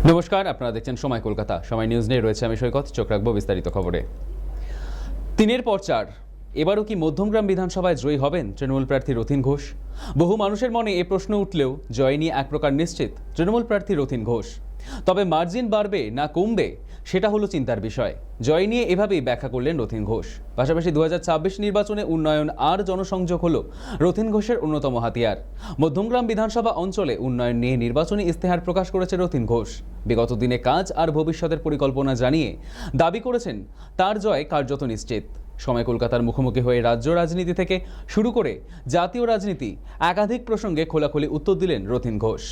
নমস্কার, আপনারা দেখছেন সময় কলকাতা। সময় নিউজ নিয়ে রয়েছে আমি সৈকত। চোখ রাখবো বিস্তারিত খবরে। 3-এর পর 4 এবারও কি মধ্যমগ্রাম বিধানসভায় জয়ী হবেন তৃণমূল প্রার্থী রথীন ঘোষ? বহু মানুষের মনে এ প্রশ্ন উঠলেও জয় নিয়ে এক প্রকার নিশ্চিত তৃণমূল প্রার্থী রথীন ঘোষ। তবে মার্জিন বাড়বে না কমবে সেটা হলো চিন্তার বিষয়। জয় নিয়ে এভাবেই ব্যাখ্যা করলেন রথীন ঘোষ। পাশাপাশি 2026 নির্বাচনে উন্নয়ন আর জনসংযোগ হলো রথীন ঘোষের অন্যতম হাতিয়ার। মধ্যমগ্রাম বিধানসভা অঞ্চলে উন্নয়ন নিয়ে নির্বাচনী ইস্তেহার প্রকাশ করেছে রথীন ঘোষ। বিগত দিনে কাজ আর ভবিষ্যতের পরিকল্পনা জানিয়ে দাবি করেছেন তার জয় কার্যত নিশ্চিত। সময় কলকাতার মুখোমুখি হয়ে রাজ্য রাজনীতি থেকে শুরু করে জাতীয় রাজনীতি একাধিক প্রসঙ্গে খোলাখুলি উত্তর দিলেন রথীন ঘোষ।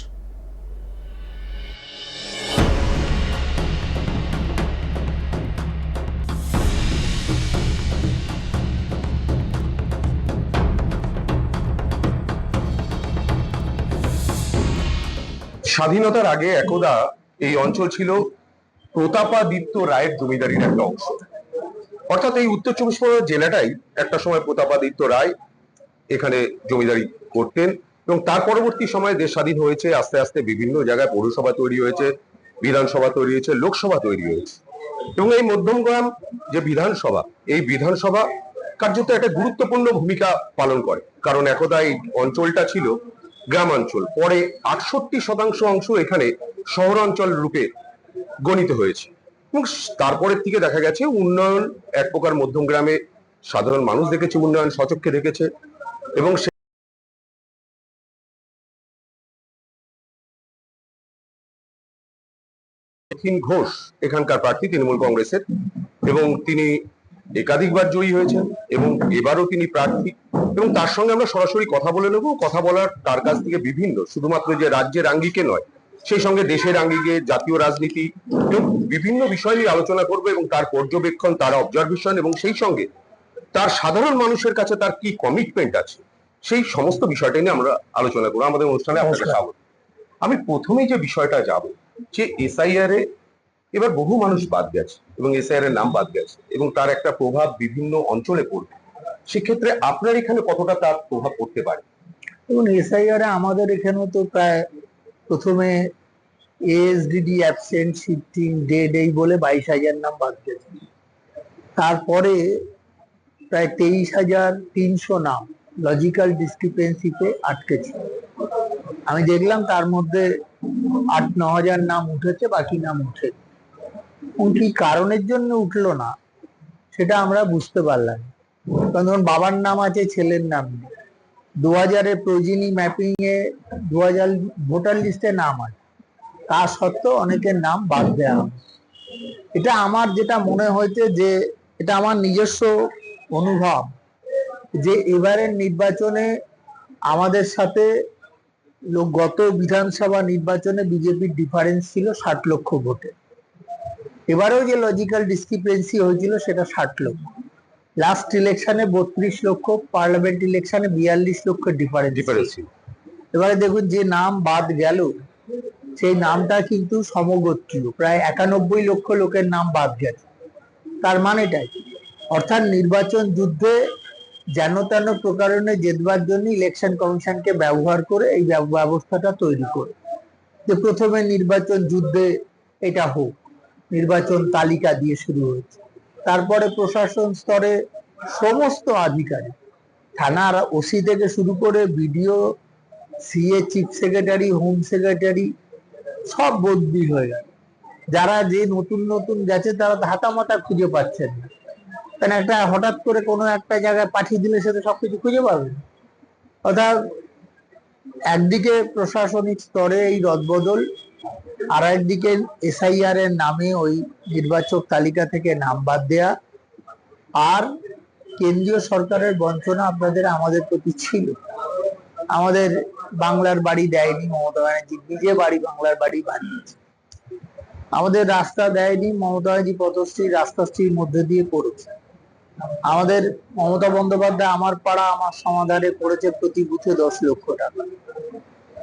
স্বাধীনতার আগে একদা এই অঞ্চল ছিল প্রতাপাদিত্য রায়ের জমিদারির একটা অংশ। অর্থাৎ এই উত্তর 24 পরগনা জেলাটাই একটা সময় প্রতাপাদিত্য রায় এখানে জমিদারি করতেন এবং তার পরবর্তী সময়ে দেশ স্বাধীন হয়েছে। আস্তে আস্তে বিভিন্ন জায়গায় পৌরসভা তৈরি হয়েছে, বিধানসভা তৈরি হয়েছে, লোকসভা তৈরি হয়েছে এবং এই মধ্যমগ্রাম যে বিধানসভা, এই বিধানসভা কার্যত একটা গুরুত্বপূর্ণ ভূমিকা পালন করে। কারণ একদা এই অঞ্চলটা ছিল গ্রামাঞ্চল, পরে 68% অংশ এখানে শহরাঞ্চল রূপে গণিত হয়েছে এবং তারপরের থেকে দেখা গেছে উন্নয়ন এক প্রকার মধ্যমগ্রামে সাধারণ মানুষ দেখেছে, উন্নয়ন সচক্ষে দেখেছে এবং রথীন ঘোষ এখানকার প্রার্থী তৃণমূল কংগ্রেসের এবং তিনি একাধিকবার জয়ী হয়েছেন এবং এবারও তিনি প্রার্থী এবং তার সঙ্গে আমরা সরাসরি কথা বলে নেব। কথা বলার তার কাছ থেকে বিভিন্ন, শুধুমাত্র যে রাজ্যের আঙ্গিকে নয়, সেই সঙ্গে দেশের আঙ্গিকে, জাতীয় রাজনীতি এবং বিভিন্ন বিষয় নিয়ে আলোচনা করবো এবং তার পর্যবেক্ষণ, তার অবজারভেশন এবং সেই সঙ্গে তার সাধারণ মানুষের কাছে তার কি কমিটমেন্ট আছে, সেই সমস্ত বিষয়টা নিয়ে আমরা আলোচনা করবো আমাদের অনুষ্ঠানে। আপনাকে স্বাগত। আমি প্রথমেই যে বিষয়টা যাব, যে এসআইআর এ এবার বহু মানুষ বাদ গেছে এবং এসআইআর এর নাম বাদ গেছে এবং তার একটা প্রভাব বিভিন্ন অঞ্চলে পড়বে। সেক্ষেত্রে আপনার এখানে কতটা তার প্রভাব পড়তে পারে? এবং এসআইআর আমাদের এখানে তো প্রায় প্রথমে এএসডিডি অ্যাবসেন্ট, শিফটিং, ডেড এই বলে 22,000 নাম বাদ গেছে। তারপরে প্রায় 23,300 নাম লজিক্যাল ডিসক্রিপেন্সিতে আটকেছে। আমি দেখলাম তার মধ্যে 8-9 হাজার নাম উঠেছে, বাকি নাম উঠে কি কারণের জন্য উঠলো না সেটা আমরা বুঝতে পারলাম। কারণ ধরুন বাবার নাম আছে, ছেলের নাম নেই। 2000-এর প্রয়োজনী ম্যাপিং এ 2000 ভোটার লিস্টে নাম আছে, তা সত্ত্বেও অনেকের নাম বাদ দেওয়া হবে। এটা আমার যেটা মনে হয়েছে, যে এটা আমার নিজস্ব অনুভব, যে এবারের নির্বাচনে আমাদের সাথে গত বিধানসভা নির্বাচনে বিজেপির ডিফারেন্স ছিল 60 লক্ষ ভোটে। এবারেও যে লজিক্যাল ডিসক্রিপেন্সি হয়েছিল সেটা 60 লক্ষ। লাস্ট ইলেকশনে 32 লক্ষ, পার্লামেন্ট ইলেকশনে 42 লক্ষ ডিফারেন্স। এবারে দেখুন যে নাম বাদ গেল সেই নামটা কিন্তু সমগোত্রীয়, প্রায় 91 লক্ষ লোকের নাম বাদ গেছে। তার মানেটাই, অর্থাৎ নির্বাচন যুদ্ধে যেন তেন প্রকারণে জেতবার জন্য ইলেকশন কমিশনকে ব্যবহার করে এই ব্যবস্থাটা তৈরি করে যে প্রথমে নির্বাচন যুদ্ধে এটা হোক, নির্বাচন তালিকা দিয়ে শুরু হয়েছে। তারপরে প্রশাসন স্তরে সমস্ত আধিকারিক, থানার ওসি থেকে শুরু করে BDO, CA, chief secretary, home secretary সব বদলি হয়ে গেল। যারা যে নতুন নতুন গেছে তারা হাতামাতা খুঁজে পাচ্ছেন না। কারণ একটা হঠাৎ করে কোনো একটা জায়গায় পাঠিয়ে দিলে সে তো সবকিছু খুঁজে পাবে। অর্থাৎ একদিকে প্রশাসনিক স্তরে এই রদবদল, আর একদিকে এসআইআর এর নামে ওই নির্বাচক তালিকা থেকে নাম বাদ দেয়া, আর কেন্দ্রীয় সরকারের বঞ্চনা আপনাদের আমাদের প্রতি ছিল। আমাদের বাংলার বাড়ি দেয়নি মমতা ব্যানার্জি, নিজে বাড়ি বাংলার বাড়ি বানিয়েছে। আমাদের রাস্তা দেয়নি, মমতা ব্যানার্জি পথশ্রী রাস্তাশ্রীর মধ্যে দিয়ে করেছে। আমাদের মমতা বন্দ্যোপাধ্যায় আমার পাড়া আমার সমাধানে করেছে প্রতি বুথে 10 লক্ষ টাকা।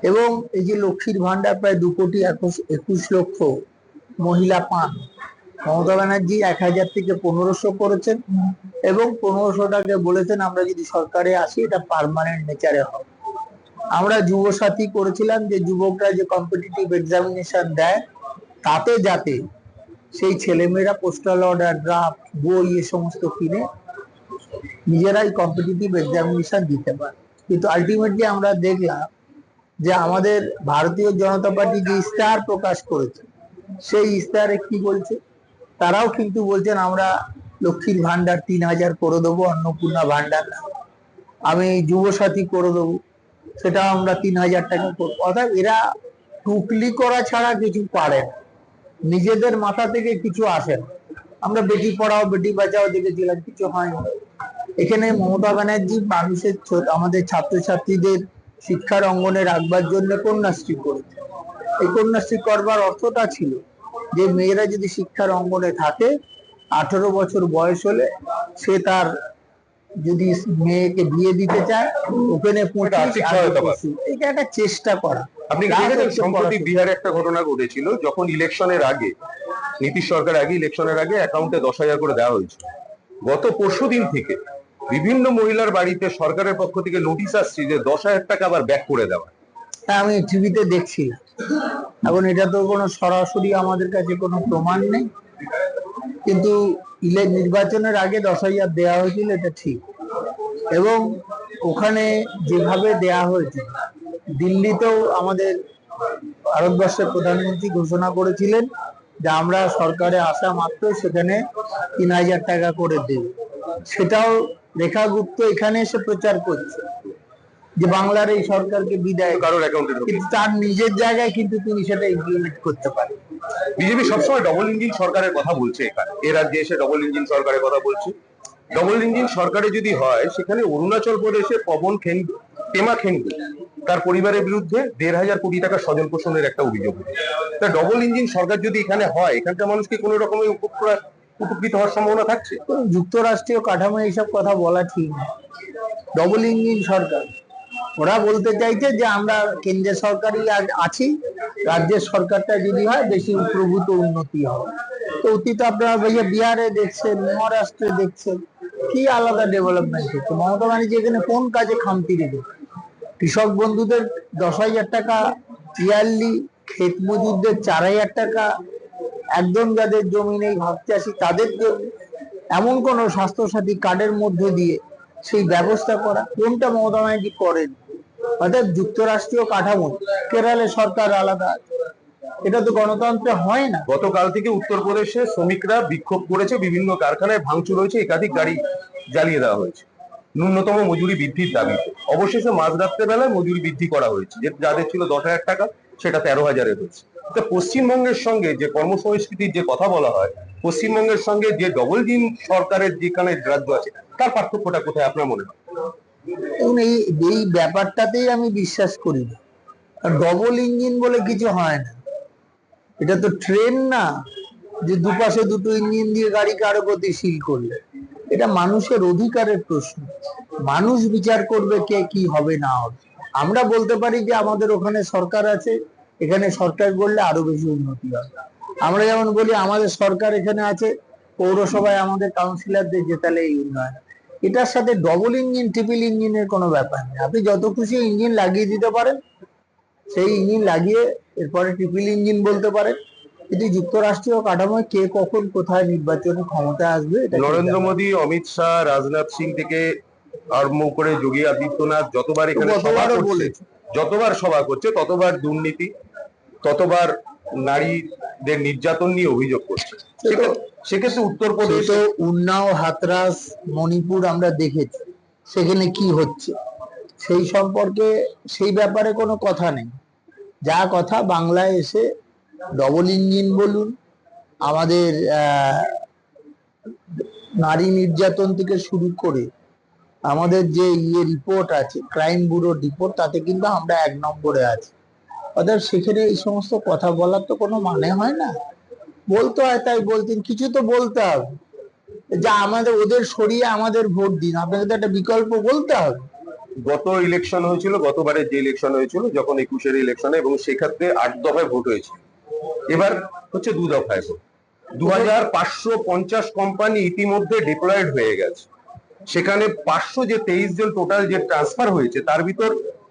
এবং এই যে লক্ষ্মীর ভান্ডার প্রায় 2,21 লক্ষ মহিলা পান, মমতা ব্যানার্জি 1000 থেকে 1500 করেছেন এবং 1500টাকে বলেছেন আমরা যদি সরকারে আসি এটা পার্মানেন্ট নেচারে হবে। আমরা যুব সাথী করেছিলাম, যে যুবকরা যে কম্পিটিটিভ এক্সামিনেশন দেয় তাতে যাতে সেই ছেলেমেয়েরা পোস্টাল অর্ডার, ড্রাফট, বই এ সমস্ত কিনে নিজেরাই কম্পিটিটিভ এক্সামিনেশন দিতে পারে। কিন্তু আলটিমেটলি আমরা দেখলাম যে আমাদের ভারতীয় জনতা পার্টি যে ইস্তাহার প্রকাশ করেছে, সেই ইস্তাহারে কি বলছে, তারাও কিন্তু বলছেন আমরা লক্ষ্মীর ভান্ডার 3000 করে দেবো, অন্নপূর্ণা ভান্ডার আমি যুবসাথী করে দেবো, সেটা আমরা 3000 টাকা করবো। অর্থাৎ এরা টুকলি করা ছাড়া কিছু পারে না, নিজেদের মাথা থেকে কিছু আসে না। আমরা বেটি পড়াও বেটি বাঁচাও দেখেছিলাম, কিছু হয়নি। এখানে মমতা ব্যানার্জি মানুষের আমাদের ছাত্রছাত্রীদের শিক্ষার অঙ্গনে রাখবার জন্য কন্যাশ্রী করেছে। এই কন্যাশ্রী করবার অর্থটা ছিল যে মেয়েরা যদি শিক্ষার অঙ্গনে থাকে, 18 বছর বয়স হলে সে তার যদি মেয়েকে বিয়ে দিতে চায়, ওখানে এটা একটা চেষ্টা করা। আপনি দেখেছেন সম্প্রতি বিহারে একটা ঘটনা ঘটেছিল, যখন ইলেকশনের আগে, নীতিশ সরকার আগে ইলেকশনের আগে অ্যাকাউন্টে 10,000 করে দেওয়া হয়েছিল। গত পরশুদিন থেকে বিভিন্ন মহিলার বাড়িতে সরকারের পক্ষ থেকে নোটিশ আসছে যে 10,000 টাকা আবার ব্যাক করে দেওয়া। আমি টিভিতে দেখছি, এখন এটা তো কোনো সরাসরি আমাদের কাছে কোনো প্রমাণ নেই, কিন্তু নির্বাচনের আগে 10,000 দেওয়া হয়েছিল, এটা ঠিক। এবং ওখানে যেভাবে দেয়া হয়েছে, দিল্লিতেও আমাদের ভারতবর্ষের প্রধানমন্ত্রী ঘোষণা করেছিলেন যে আমরা সরকারে আসা মাত্র সেখানে 3000 টাকা করে দেব। সেটাও রেখা গুপ্ত এখানে এসে প্রচার করছে যে বাংলার এই সরকারকে বিদায়, কারোর অ্যাকাউন্টে, কিন্তু তার নিজের জায়গায় কিন্তু তিনি সেটা ইমপ্লিমেন্ট করতে পারেন। বিজেপি সবসময় ডবল ইঞ্জিন সরকারের কথা বলছে, এখানে এ রাজ্যে এসে ডবল ইঞ্জিন সরকারের কথা বলছে। ডবল ইঞ্জিন সরকারে যদি হয়, সেখানে অরুণাচল প্রদেশে পেমা খেন্ডু তার পরিবারের বিরুদ্ধে 1,500 কোটি টাকা স্বজন পোষণের একটা অভিযোগ। তা ডবল ইঞ্জিন সরকার যদি এখানে হয়, এখানকার মানুষকে কোনো রকমের উপকৃত হওয়ার সম্ভাবনা থাকছে? যুক্তরাষ্ট্রীয় কাঠামো এইসব কথা বলা ঠিক না। ডবল ইঞ্জিন সরকার, ওরা বলতে চাইছে যে আমরা কেন্দ্রের সরকারই আছি, রাজ্যের সরকারটা যদি হয় বেশি প্রভূত উন্নতি হবে। তো অতীত আপনারা বিহারে দেখছেন, মহারাষ্ট্রে দেখছেন, কি আলাদা ডেভেলপমেন্ট হচ্ছে। মমতা ব্যানার্জি এখানে কোন কাজে খামতি রেখে? কৃষক বন্ধুদের 10,000 টাকা ইয়ারলি, ক্ষেত মজুরদের 4,000 টাকা, একদম যাদের জমি নেই ভাগ চাষি তাদের জন্য এমন কোন স্বাস্থ্যসাথী কার্ডের মধ্যে দিয়ে সেই ব্যবস্থা করা, কোনটা মমতা ব্যানার্জি করেন? অর্থাৎ যুক্তরাষ্ট্রীয় কাঠামো, কেরালের সরকার আলাদা, এটা তো গণতন্ত্রে হয় না। গতকাল থেকে উত্তরপ্রদেশে শ্রমিকরা বিক্ষোভ করেছে, বিভিন্ন কারখানায় ভাঙচুর হয়েছে, একাধিক গাড়ি জ্বালিয়ে দেওয়া হয়েছে ন্যূনতম মজুরি বৃদ্ধির দাবিতে। অবশেষে মাঝরাত্রে বেলায় মজুরি বৃদ্ধি করা হয়েছে, যাদের ছিল 10,000 টাকা সেটা 13,000 হয়েছে। তো পশ্চিমবঙ্গের সঙ্গে যে কর্মসংস্কৃতির যে কথা বলা হয়, পশ্চিমবঙ্গের সঙ্গে যে ডবল ইঞ্জিন সরকারের যেখানে রাজ্য আছে, তার পার্থক্যটা কোথায় আপনার মনে হয়? এবং এই ব্যাপারটাতেই আমি বিশ্বাস করি না। ডবল ইঞ্জিন বলে কিছু হয় না, এটা তো ট্রেন না যে দুপাশে দুটো ইঞ্জিন দিয়ে গাড়িকে আরো গতিশীল করবে। এটা মানুষের অধিকারের প্রশ্ন, মানুষ বিচার করবে কে কি হবে না হবে। আমরা বলতে পারি যে আমাদের ওখানে সরকার আছে, এখানে সরকার করলে আরো বেশি উন্নতি হবে। আমরা যেমন বলি আমাদের সরকার এখানে আছে, পৌরসভায় আমাদের কাউন্সিলরদের জেতালে এই উন্নয়ন। এটার সাথে ডবল ইঞ্জিন ট্রিপল ইঞ্জিনের কোনো ব্যাপার নেই। আপনি যত খুশি ইঞ্জিন লাগিয়ে দিতে পারেন, সেই ইঞ্জিন লাগিয়ে এরপরে ট্রিপল ইঞ্জিন বলতে পারেন, কিন্তু যুক্তরাষ্ট্রীয় কাঠামোয় কে কখন কোথায় নির্বাচনে ক্ষমতা আসবে, নরেন্দ্র মোদী, অমিত শাহ, রাজনাথ সিং থেকে আরম্ভ করে যোগী আদিত্যনাথ যতবার এখানে যতবার সভা করছে, ততবার দুর্নীতি, ততবার নারীদের নির্যাতন নিয়ে অভিযোগ করছে। সেক্ষেত্রে উত্তরপ্রদেশ, উন্নাও, হাতরাস, মণিপুর আমরা দেখেছি, সেখানে কি হচ্ছে সেই সম্পর্কে, সেই ব্যাপারে কোনো কথা নেই। যা কথা বাংলায় এসে ডবল ইঞ্জিন বলুন, আমাদের নারী নির্যাতন থেকে শুরু করে আমাদের যে রিপোর্ট আছে, ক্রাইম ব্যুরো রিপোর্ট, তাতে কিন্তু আমরা 1 নম্বরে আছি। অর্থাৎ সেখানে এই সমস্ত কথা বলার তো কোনো মানে হয় না। বলতে হয় তাই বলতেন, কিছু তো বলতে হবে, যা আমাদের ওদের সরিয়ে আমাদের ভোট দিন, আপনাকে তো একটা বিকল্প বলতে হবে। গত ইলেকশন হয়েছিল, গতবারের যে ইলেকশন হয়েছিল যখন 21-এর ইলেকশনে, এবং সেক্ষেত্রে 8 দফায় ভোট হয়েছিল, এবার হচ্ছে 2 দফায় ভোট। 2,550 কোম্পানি ইতিমধ্যে ডিপ্লয়েড হয়ে গেছে। সেখানে 500 যে 23 জন টোটাল যে ট্রান্সফার হয়েছে, তার ভিতর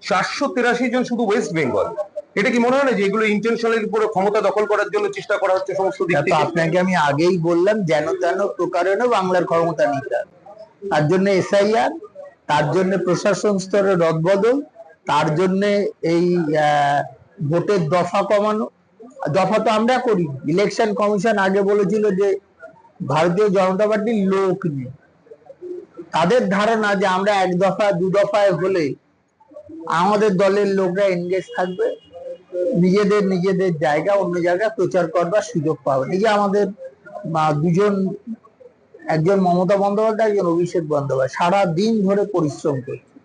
483 জন শুধু ওয়েস্ট বেঙ্গল, এটা কি মনে হয় না যে এগুলো ইন্টেনশনালি পুরো ক্ষমতা দখল করার জন্য চেষ্টা করা হচ্ছে সমস্ত দিক তো থেকে? আপনাকে আমি আগেই বললাম, যেন তেন প্রকারেণ বাংলার ক্ষমতা নিতে হবে। তার জন্য এসআইআর, তার জন্য প্রশাসন স্তরে রদবদল, তার জন্য এই ভোটের দফা কমানো। দফা তো আমরা করি। ইলেকশন কমিশন আগে বলেছিল যে ভারতীয় জনতা পার্টির লোক নেই। তাদের ধারণা যে আমরা এক দফা দু দফায় হলে আমাদের দলের লোকরা এনগেজ থাকবে, নিজেদের নিজেদের জায়গা অন্য জায়গায় প্রচার করবার সুযোগ পাবে। এই যে আমাদের দুজন, একজন মমতা বন্দ্যোপাধ্যায়, একজন অভিষেক বন্দ্যোপাধ্যায়, সারা দিন ধরে পরিশ্রম করছে।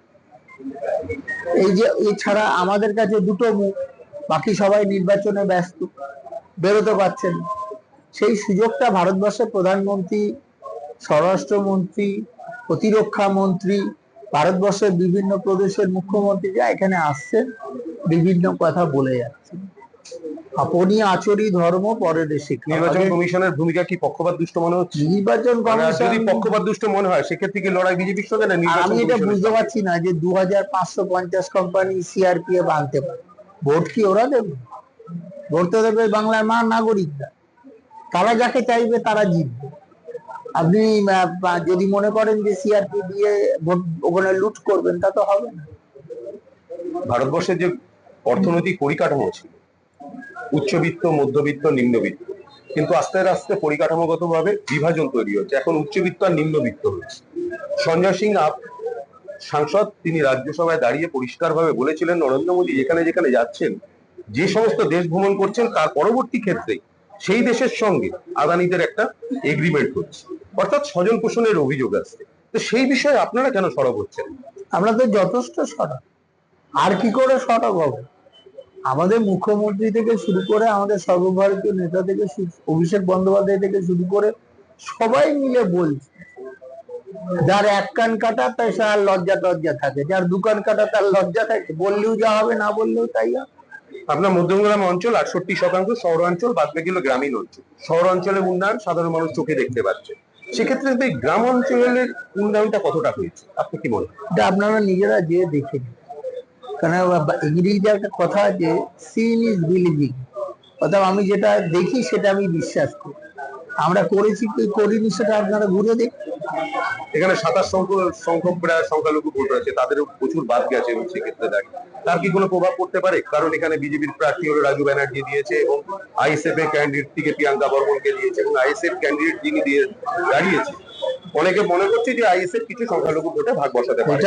এই যে এছাড়া আমাদের কাছে দুটো মুখ, বাকি সবাই নির্বাচনে ব্যস্ত, বেরোতে পারছেন না। সেই সুযোগটা ভারতবর্ষের প্রধানমন্ত্রী, স্বরাষ্ট্রমন্ত্রী, প্রতিরক্ষা মন্ত্রী, ভারতবর্ষের বিভিন্ন প্রদেশের মুখ্যমন্ত্রীরা এখানে আসছেন, বিভিন্ন কথা বলে যাচ্ছেন। আপনি আচরি ধর্ম পরের শিক্ষা। নির্বাচন কমিশনের ভূমিকা কি পক্ষপাত দুষ্ট মনে হচ্ছে? নির্বাচন কমিশন যদি পক্ষপাত দুষ্ট মনে হয় সেক্ষেত্রে কি লড়াই বিজেপির সঙ্গে না নির্বাচন আমি এটা কমিশনের বুঝতে সঙ্গে? পারছি না যে 2550 কোম্পানি সিআরপিএফ আনতে পারে, ভোট কি ওরা দেবে? ভোট তো দেবে বাংলার নাগরিকরা। তারা যাকে চাইবে তারা জিতবে। আপনি যদি মনে করেন যে সিআরপি দিয়ে ভোট ওখানে লুট করবেন, তা তো হবে না। ভারতবর্ষের যে অর্থনৈতিক পরিকাঠামো ছিল উচ্চবিত্ত, মধ্যবিত্ত, নিম্নবিত্ত, কিন্তু আস্তে আস্তে পরিকাঠামোগতভাবে বিভাজন তৈরি হচ্ছে। এখন উচ্চবিত্ত আর নিম্নবিত্ত হচ্ছে। সঞ্জয় সিং সাংসদ, তিনি রাজ্যসভায় দাঁড়িয়ে পরিষ্কারভাবে বলেছিলেন নরেন্দ্র মোদী যেখানে যেখানে যাচ্ছেন, যে সমস্ত দেশ ভ্রমণ করছেন, তার পরবর্তী ক্ষেত্রে সেই দেশের সঙ্গে আদানিদের একটা এগ্রিমেন্ট হচ্ছে, অর্থাৎ স্বজন পোষণের অভিযোগ আসছে। তো সেই বিষয়ে আপনারা কেন সরব হচ্ছেন? আমরা তো যথেষ্ট সরব, আর কি করে সরব হব? আমাদের মুখ্যমন্ত্রী থেকে শুরু করে, আমাদের সর্বভারতীয় নেতা থেকে, অভিষেক বন্দ্যোপাধ্যায় থেকে শুরু করে সবাই মিলে বলছে, যার এক কান কাটা তাই আর লজ্জা টজ্জা থাকে, যার দু কান কাটা তার লজ্জা থাকে। বললেও যা হবে, না বললেও তাই হবে। আপনার মধ্যমগ্রাম অঞ্চল 68%, শহরাঞ্চল বাদ বাকি হলো গ্রামীণ অঞ্চল। শহর অঞ্চলের উন্নয়ন সাধারণ মানুষ চোখে দেখতে পাচ্ছে, সেক্ষেত্রে এই গ্রাম অঞ্চলের উন্নয়নটা কতটা হয়েছে আপনি কি বলেন? এটা আপনারা নিজেরা যে দেখে নিন। কারণ ইংরেজিতে একটা কথা আছে, সিন ইজ বিলিভিং, অর্থাৎ আমি যেটা দেখি সেটা আমি বিশ্বাস করি। আমরা করেছি কি করিনি সেটা আপনারা ঘুরে দেখুন। এখানে 27 সংখ্যক প্রায় সংখ্যালঘু ভোট আছে, তাদেরও প্রচুর বাদ গেছে, এবং সেক্ষেত্রে দাঁড়িয়ে তার কি কোনো প্রভাব পড়তে পারে? কারণ এখানে বিজেপির প্রার্থী হলো রাজু ব্যানার্জি দিয়েছে, এবং আইএসএফ এর ক্যান্ডিডেট থেকে প্রিয়াঙ্কা বর্মনকে দিয়েছে, এবং আইএসএফ ক্যান্ডিডেট যিনি দিয়ে দাঁড়িয়েছে, অনেকে মনে করছে যে আইএসএফ কিছু সংখ্যালঘু ভোটে ভাগ বসাতে পারে।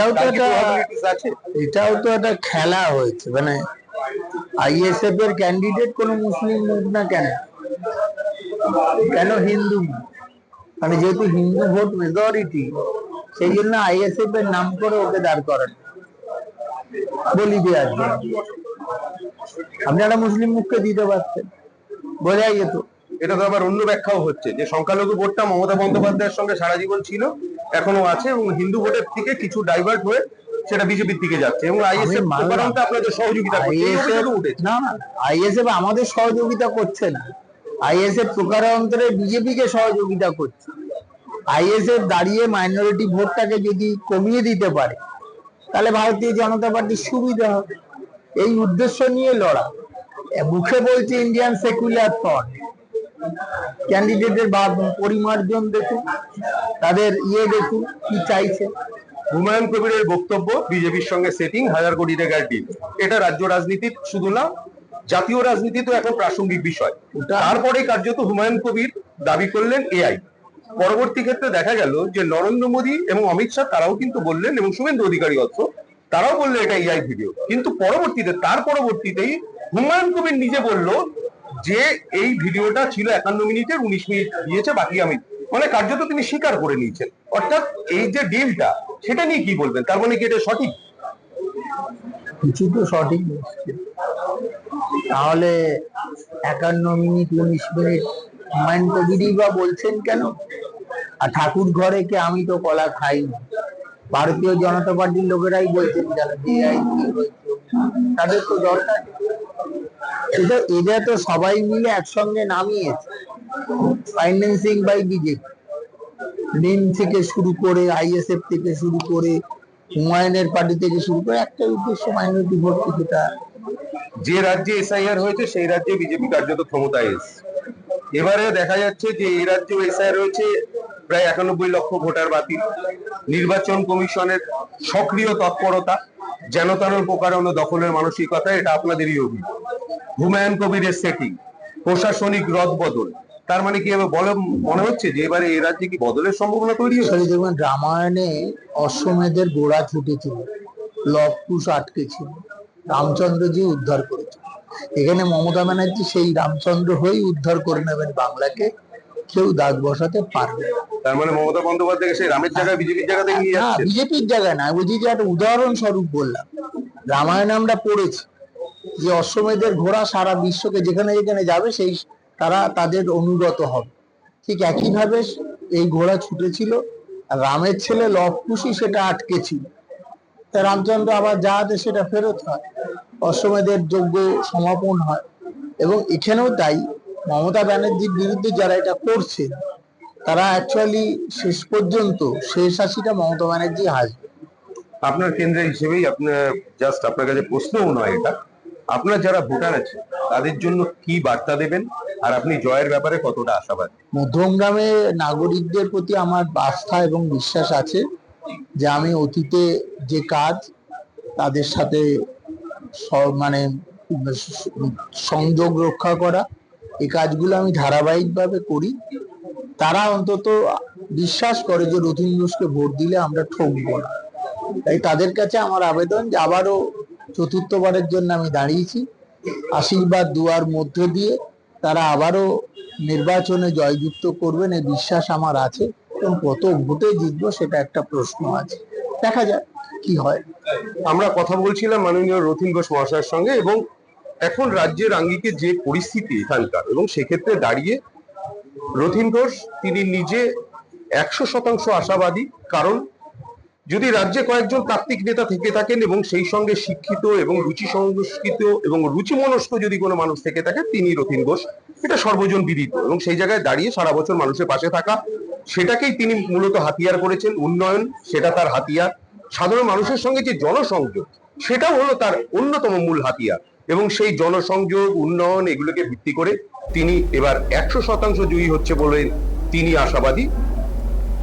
এটাও তো একটা খেলা হয়েছে। মানে আইএসএফ এর ক্যান্ডিডেট কোন মুসলিম মুখ না কেন, কেন হিন্দু? মানে যেহেতু হিন্দু ভোট মেজরিটি, সেই জন্য আইএসএফ এর নাম করে ওকে দাঁড় করান, বলি দেওয়ার জন্য। আপনারা মুসলিম মুখকে দিতে পারছেন, বোঝাই যেত। এটা তো আবার অন্য ব্যাখ্যাও হচ্ছে যে সংখ্যালঘু ভোটটা মমতা বন্দ্যোপাধ্যায়ের সঙ্গে সারা জীবন ছিল, এখনো আছে, এবং হিন্দু ভোটের থেকে কিছু ডাইভার্ট হয়ে সেটা বিজেপির দিকে যাচ্ছে, এবং আইএসএফ আপনাদের সহযোগিতা করছে। না, আইএসএফ আমাদের সহযোগিতা করছে না। আইএসএফ প্রকারান্তরে বিজেপিকে সহযোগিতা করছে। আইএসএফ দাঁড়িয়ে মাইনরিটি ভোটটাকে যদি কমিয়ে দিতে পারে, তাহলে ভারতীয় জনতা পার্টির সুবিধা হবে। এই উদ্দেশ্য নিয়ে লড়া। মুখে বলছে ইন্ডিয়ান সেকুলার ফ্রন্ট, ক্যান্ডিডেটের পরিমার্জন দেখুন, তাদের দেখুন কি চাইছে। হুমায়ুন কবিরের বক্তব্য বিজেপির সঙ্গে সেটিং, 1000 কোটি টাকার ডিল, এটা রাজ্য রাজনীতির শুধু না, জাতীয় রাজনীতি তো এখন প্রাসঙ্গিক বিষয়। তারপরে কার্যত হুমায়ুন কবির দাবি করলেন এআই। পরবর্তী ক্ষেত্রে দেখা গেল যে নরেন্দ্র মোদী এবং অমিত শাহ তারাও কিন্তু বললেন, এবং শুভেন্দু অধিকারী তারাও বললেন এটা এআই ভিডিও। কিন্তু তার পরবর্তীতেই হুমায়ুন কবির নিজে বলল যে এই ভিডিওটা ছিল 51 মিনিটের, 19 মিনিট দিয়েছে, বাকি আমি, মানে কার্যত তিনি স্বীকার করে নিয়েছেন। অর্থাৎ এই যে ডিলটা, সেটা নিয়ে কি বলবেন? তার মানে কি এটা সঠিক? কিছু তো সঠিক, তাহলে 51 মিনিট 19 মিনিট হুমায়ুন কবিরই বা বলছেন কেন? আর ঠাকুর ঘরে কে আমি তো কলা খাই না, ভারতীয় জনতা পার্টির লোকেরাই বলছেন, যারা তাদের তো দরকার। এটা তো সবাই মিলে একসঙ্গে নামিয়েছে, ফাইন্যান্সিং বাই বিজেপি। নিম থেকে শুরু করে, আইএসএফ থেকে শুরু করে, হুমায়ুনের পার্টি থেকে শুরু করে, একটা উদ্দেশ্য মাইনরিটি ভোট কিছুটা যে রাজ্যে এসআইআর হয়েছে সেই রাজ্যে বিজেপি কার্যত ক্ষমতায় এসেছে। এবারে দেখা যাচ্ছে যে এই রাজ্যে এসআইআর হয়েছে, প্রায় 91 লক্ষ ভোটার বাতিল। নির্বাচন কমিশনের সক্রিয় তৎপরতা, যেন তেন প্রকারণ দখলের মানসিকতা, এটা আপনাদেরই অভিযোগ। হুমায়ুন কবিরের সেটিং, প্রশাসনিক রদবদল, তার মানে কি বলে মনে হচ্ছে যে এবারে এই রাজ্যে কি বদলের সম্ভাবনা তৈরি হচ্ছে? সরি দেখবেন, রামায়ণে অশ্বমেধের গোড়া ছুটেছিল, লব কুশ আটকে ছিল, রামচন্দ্রজি উদ্ধার করেছে। এখানে মমতা ব্যানার্জি সেই রামচন্দ্র হয়েই উদ্ধার করে নেবেন বাংলাকে, কেউ দাগ বসাতে পারবে না। তার মানে মমতা বন্দ্যোপাধ্যায়কে সেই রামের জায়গায় বিজেপির জায়গাতে নিয়ে না, যাচ্ছে। বিজেপির জায়গায় না, বুঝি যে একটা উদাহরণস্বরূপ বললাম। রামায়ণে আমরা পড়েছি যে অশ্বমেধের ঘোড়া সারা বিশ্বকে যেখানে যেখানে যাবে সেই তারা তাদের অনুগত হবে। ঠিক একইভাবে এই ঘোড়া ছুটেছিল, আর রামের ছেলে লব কুশি সেটা আটকে ছিল। তা রামচন্দ্র আবার যাতে সেটা ফেরত হয়, অশ্বমেধের যজ্ঞ সমাপন হয়। এবং এখানেও তাই, মমতা ব্যানার্জির বিরুদ্ধে যারা এটা করছে তারা অ্যাকচুয়ালি শেষ পর্যন্ত শেষ হাসিটা মমতা ব্যানার্জি হাসবে। আপনার কেন্দ্রের হিসেবেই আপনার জাস্ট আপনার কাছে প্রশ্নও নয় এটা, আপনার যারা ভোটার আছে তাদের জন্য কি বার্তা দেবেন, আর আপনি জয়ের ব্যাপারে কতটা আশাবাদী? মধ্যমগ্রামে নাগরিকদের প্রতি আমার আস্থা এবং বিশ্বাস আছে যে আমি অতীতে যে কাজ তাদের সাথে মানে সংযোগ রক্ষা করা, এই কাজগুলো আমি ধারাবাহিকভাবে করি। তারা অন্তত বিশ্বাস করে যে রথীন ঘোষকে ভোট দিলে আমরা ঠকবো না। তাই তাদের কাছে আমার আবেদন যে আবারও চতুর্থবারের জন্য আমি দাঁড়িয়েছি, আশীর্বাদ দুয়ার মধ্য দিয়ে তারা আবারও নির্বাচনে জয়যুক্ত করবেন, এই বিশ্বাস আমার আছে। এবং কত ভোটে জিতবো সেটা একটা প্রশ্ন আছে, দেখা যাক কি হয়। আমরা কথা বলছিলাম মাননীয় রথীন ঘোষ মহাশয়ের সঙ্গে, এবং এখন রাজ্যের আঙ্গিকে যে পরিস্থিতি এখানকার, এবং সেক্ষেত্রে দাঁড়িয়ে রথীন ঘোষ তিনি নিজে 100% আশাবাদী। কারণ যদি রাজ্যে কয়েকজন তাত্ত্বিক নেতা থেকে থাকেন এবং সেই সঙ্গে শিক্ষিত এবং রুচি সংস্কৃত এবং রুচিমনস্ক যদি কোনো মানুষ থেকে থাকে, তিনি রথীন ঘোষ, এটা সর্বজন বিদিত। এবং সেই জায়গায় দাঁড়িয়ে সারা বছর মানুষের পাশে থাকা, সেটাকেই তিনি মূলত হাতিয়ার করেছেন। উন্নয়ন সেটা তার হাতিয়ার, সাধারণ মানুষের সঙ্গে যে জনসংযোগ সেটাও হলো তার অন্যতম মূল হাতিয়ার। এবং সেই জনসংযোগ, উন্নয়ন, এগুলোকে ভিত্তি করে তিনি এবার 100% জয়ী হচ্ছে বলে তিনি আশাবাদী।